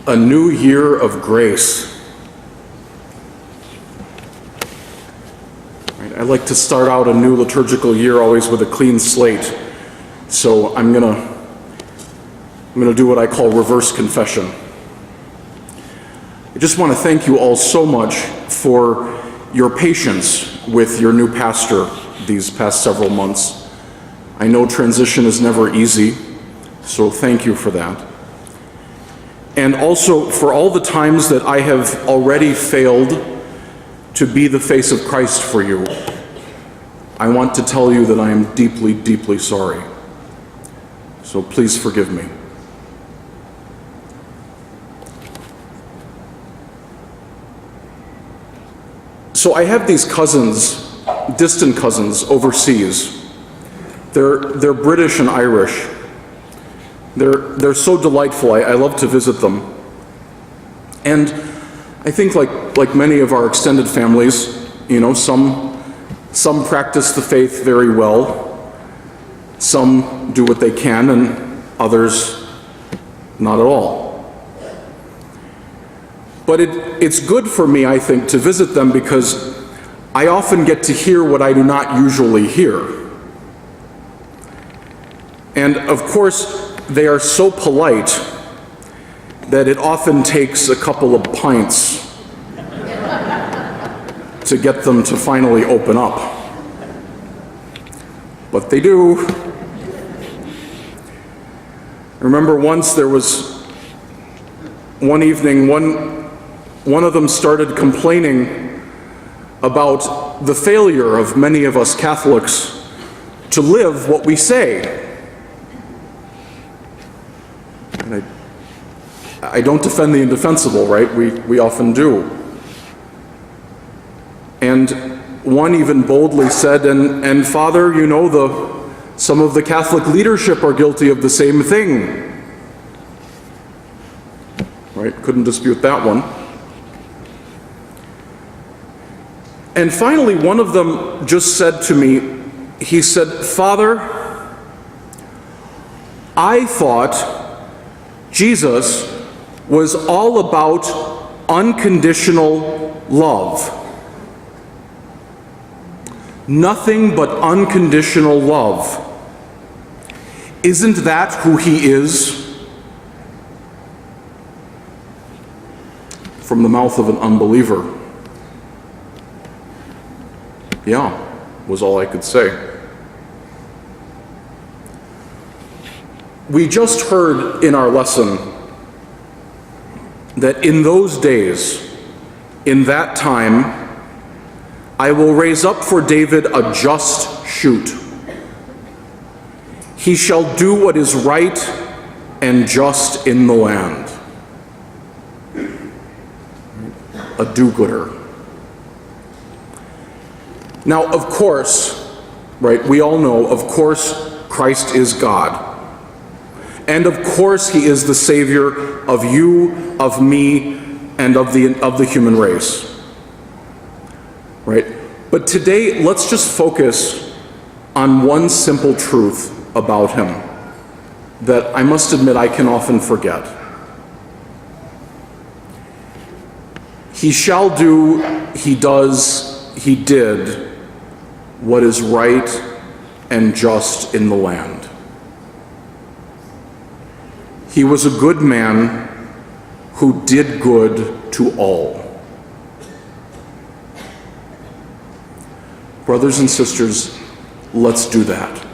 A new year of grace. Right, I like to start out a new liturgical year always with a clean slate. So I'm gonna do what I call reverse confession. I just want to thank you all so much for your patience with your new pastor these past several months. I know transition is never easy, so thank you for that. And also for all the times that I have already failed to be the face of Christ for you. I want to tell you that I am deeply, deeply sorry. So please forgive me. So I have these cousins, distant cousins overseas. They're British and Irish. They're so delightful. I love to visit them. And I think like many of our extended families, some practice the faith very well. Some do what they can, and others not at all. But it's good for me, I think, to visit them because I often get to hear what I do not usually hear. And of course, they are so polite that it often takes a couple of pints to get them to finally open up. But they do. I remember once there was one evening, one of them started complaining about the failure of many of us Catholics to live what we say. And I don't defend the indefensible, right? We often do. And one even boldly said, and Father, some of the Catholic leadership are guilty of the same thing. Right? Couldn't dispute that one. And finally, one of them just said to me, he said, Father, I thought Jesus was all about unconditional love. Nothing but unconditional love. Isn't that who he is? From the mouth of an unbeliever. Yeah, was all I could say. We just heard in our lesson that in those days, in that time, I will raise up for David a just shoot. He shall do what is right and just in the land. A do-gooder. Now, of course, right, we all know, of course, Christ is God. And of course he is the Savior of you, of me, and of the human race. Right? But today, let's just focus on one simple truth about him that I must admit I can often forget. He shall do, he does, he did what is right and just in the land. He was a good man who did good to all. Brothers and sisters, let's do that.